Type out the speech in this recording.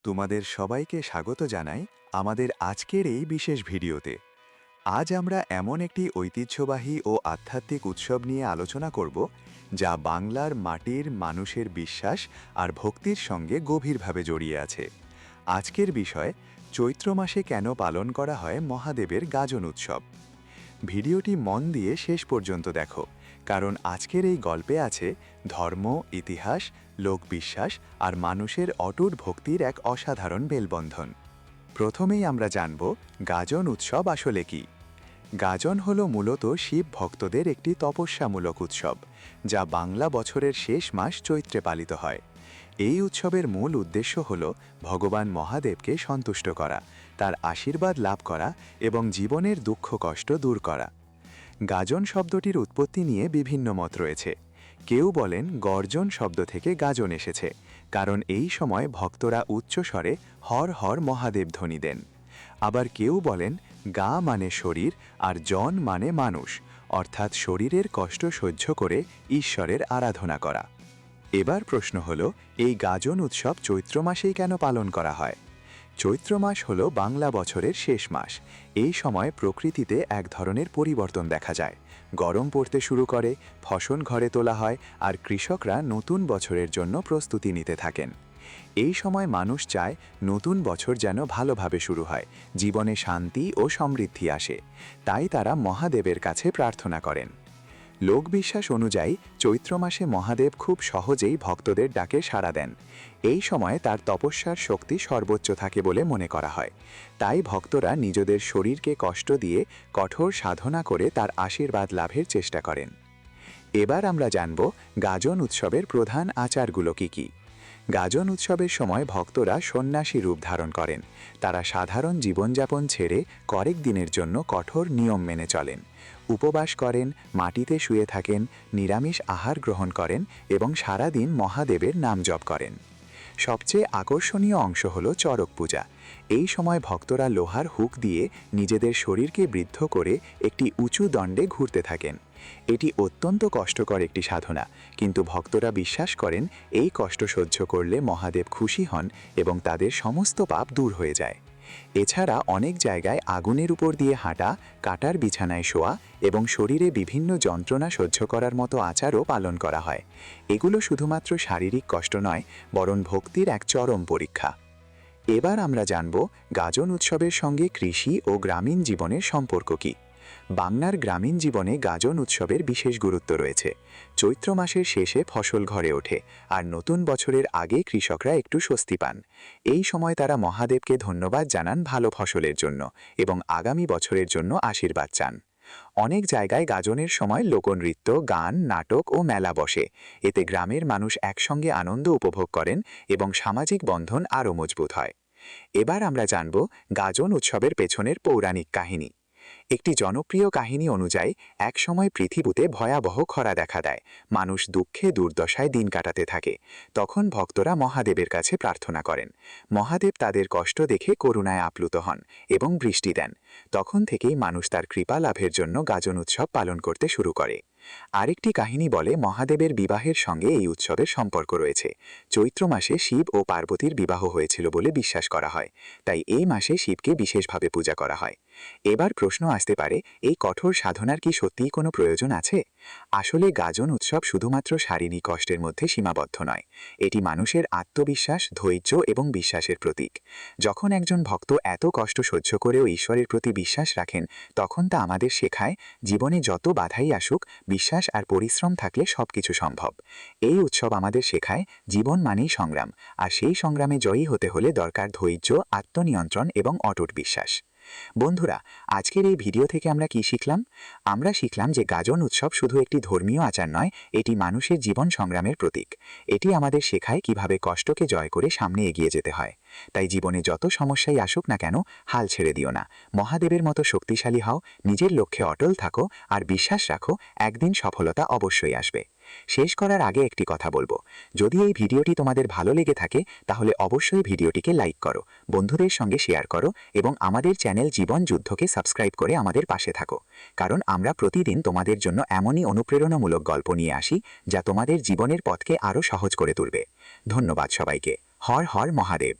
তোমাদের সবাইকে স্বাগত জানাই আমাদের আজকের এই বিশেষ ভিডিওতে। আজ আমরা এমন একটি ঐতিহ্যবাহী ও আধ্যাত্মিক উৎসব নিয়ে আলোচনা করব যা বাংলার মাটির মানুষের বিশ্বাস আর ভক্তির সঙ্গে গভীরভাবে জড়িয়ে আছে। আজকের বিষয় চৈত্র মাসে কেন পালন করা হয় মহাদেবের গাজন উৎসব। ভিডিওটি মন দিয়ে শেষ পর্যন্ত দেখো, কারণ আজকের এই গল্পে আছে ধর্ম, ইতিহাস, লোকবিশ্বাস আর মানুষের অটুট ভক্তির এক অসাধারণ মেলবন্ধন। প্রথমেই আমরা জানব গাজন উৎসব আসলে কি। গাজন হল মূলত শিব ভক্তদের একটি তপস্যামূলক উৎসব, যা বাংলা বছরের শেষ মাস চৈত্রে পালিত হয়। এই উৎসবের মূল উদ্দেশ্য হল ভগবান মহাদেবকে সন্তুষ্ট করা, তার আশীর্বাদ লাভ করা এবং জীবনের দুঃখ কষ্ট দূর করা। গাজন শব্দটির উৎপত্তি নিয়ে বিভিন্ন মত রয়েছে। কেউ বলেন গর্জন শব্দ থেকে গাজন এসেছে, কারণ এই সময় ভক্তরা উচ্চস্বরে হর হর মহাদেব ধ্বনি দেন। আবার কেউ বলেন গা মানে শরীর আর জন মানে মানুষ, অর্থাৎ শরীরের কষ্ট সহ্য করে ঈশ্বরের আরাধনা করা। এবার প্রশ্ন হল, এই গাজন উৎসব চৈত্র মাসেই কেন পালন করা হয়? চৈত্র মাস হল বাংলা বছরের শেষ মাস। এই সময় প্রকৃতিতে এক ধরনের পরিবর্তন দেখা যায়। গরম পড়তে শুরু করে, ফসল ঘরে তোলা হয় আর কৃষকরা নতুন বছরের জন্য প্রস্তুতি নিতে থাকেন। এই সময় মানুষ চায় নতুন বছর যেন ভালোভাবে শুরু হয়, জীবনে শান্তি ও সমৃদ্ধি আসে। তাই তারা মহাদেবের কাছে প্রার্থনা করেন। লোকবিশ্বাস অনুযায়ী চৈত্র মাসে মহাদেব খুব সহজেই ভক্তদের ডাকে সাড়া দেন। এই সময়ে তার তপস্যার শক্তি সর্বোচ্চ থাকে বলে মনে করা হয়। তাই ভক্তরা নিজেদের শরীরকে কষ্ট দিয়ে কঠোর সাধনা করে তার আশীর্বাদ লাভের চেষ্টা করেন। এবার আমরা জানব গাজন উৎসবের প্রধান আচারগুলো কি কি। গাজন উৎসবের সময় ভক্তরা সন্ন্যাসী রূপ ধারণ করেন। তারা সাধারণ জীবনযাপন ছেড়ে কয়েক দিনের জন্য কঠোর নিয়ম মেনে চলেন। উপবাস করেন, মাটিতে শুয়ে থাকেন, নিরামিষ আহার গ্রহণ করেন এবং সারা দিন মহাদেবের নাম জপ করেন। সবচেয়ে আকর্ষণীয় অংশ হল চড়ক পূজা। এই সময় ভক্তরা লোহার হুক দিয়ে নিজেদের শরীরকে বৃদ্ধ করে একটি উঁচু দণ্ডে ঘুরতে থাকেন। এটি অত্যন্ত কষ্টকর একটি সাধনা, কিন্তু ভক্তরা বিশ্বাস করেন এই কষ্ট সহ্য করলে মহাদেব খুশি হন এবং তাদের সমস্ত পাপ দূর হয়ে যায়। এছাড়া অনেক জায়গায় আগুনের উপর দিয়ে হাঁটা, কাটার বিছানায় শোয়া এবং শরীরে বিভিন্ন যন্ত্রণা সহ্য করার মতো আচারও পালন করা হয়। এগুলো শুধুমাত্র শারীরিক কষ্ট নয়, বরং ভক্তির এক চরম পরীক্ষা। এবার আমরা জানব গাজন উৎসবের সঙ্গে কৃষি ও গ্রামীণ জীবনের সম্পর্ক কী। বাংলার গ্রামীণ জীবনে গাজন উৎসবের বিশেষ গুরুত্ব রয়েছে। চৈত্র মাসের শেষে ফসল ঘরে ওঠে আর নতুন বছরের আগে কৃষকরা একটু স্বস্তি পান। এই সময় তারা মহাদেবকে ধন্যবাদ জানান ভালো ফসলের জন্য এবং আগামী বছরের জন্য আশীর্বাদ চান। অনেক জায়গায় গাজনের সময় লোকনৃত্য, গান, নাটক ও মেলা বসে। এতে গ্রামের মানুষ একসঙ্গে আনন্দ উপভোগ করেন এবং সামাজিক বন্ধন আরও মজবুত হয়। এবার আমরা জানব গাজন উৎসবের পেছনের পৌরাণিক কাহিনী। একটি জনপ্রিয় কাহিনী অনুযায়ী একসময় পৃথিবীতে ভয়াবহ খরা দেখা দেয়। মানুষ দুঃখে দুর্দশায় দিন কাটাতে থাকে। তখন ভক্তরা মহাদেবের কাছে প্রার্থনা করেন। মহাদেব তাদের কষ্ট দেখে করুণায় আপ্লুত হন এবং বৃষ্টি দেন। তখন থেকেই মানুষ তার কৃপা লাভের জন্য গাজন উৎসব পালন করতে শুরু করে। আরেকটি কাহিনী বলে মহাদেবের বিবাহের সঙ্গে এই উৎসবের সম্পর্ক রয়েছে। চৈত্র মাসে শিব ও পার্বতীর বিবাহ হয়েছিল বলে বিশ্বাস করা হয়, তাই এই মাসে শিবকে বিশেষভাবে পূজা করা হয়। এবার প্রশ্ন আসতে পারে, এই কঠোর সাধনার কি সত্যিই কোনো প্রয়োজন আছে? আসলে গাজন উৎসব শুধুমাত্র শারীরিক কষ্টের মধ্যে সীমাবদ্ধ নয়। এটি মানুষের আত্মবিশ্বাস, ধৈর্য এবং বিশ্বাসের প্রতীক। যখন একজন ভক্ত এত কষ্ট সহ্য করেও ঈশ্বরের প্রতি বিশ্বাস রাখেন, তখন তা আমাদের শেখায় জীবনে যত বাধাই আসুক, বিশ্বাস আর পরিশ্রম থাকলে সবকিছু সম্ভব। এই উৎসব আমাদের শেখায় জীবন মানেই সংগ্রাম, আর সেই সংগ্রামে জয়ী হতে হলে দরকার ধৈর্য, আত্মনিয়ন্ত্রণ এবং অটুট বিশ্বাস। বন্ধুরা, আজকের এই ভিডিও থেকে আমরা কি শিখলাম? আমরা শিখলাম যে গাজন উৎসব শুধু একটি ধর্মীয় আচার নয়, এটি মানুষের জীবন সংগ্রামের প্রতীক। এটি আমাদের শেখায় কিভাবে কষ্টকে জয় করে সামনে এগিয়ে যেতে হয়। তাই জীবনে যত সমস্যাই আসুক না কেন, হাল ছেড়ে দিও না। মহাদেবের মতো শক্তিশালী হও, নিজের লক্ষ্যে অটল থাকো আর বিশ্বাস রাখো একদিন সফলতা অবশ্যই আসবে। শেষ করার আগে একটি কথা বলবো, যদি এই ভিডিওটি তোমাদের ভালো লেগে থাকে তাহলে অবশ্যই ভিডিওটিকে লাইক করো, বন্ধুদের সঙ্গে শেয়ার করো এবং আমাদের চ্যানেল জীবন যুদ্ধকে সাবস্ক্রাইব করে আমাদের পাশে থাকো। কারণ আমরা প্রতিদিন তোমাদের জন্য এমনই অনুপ্রেরণামূলক গল্প নিয়ে আসি যা তোমাদের জীবনের পথকে আরও সহজ করে তুলবে। ধন্যবাদ সবাইকে। হর হর মহাদেব।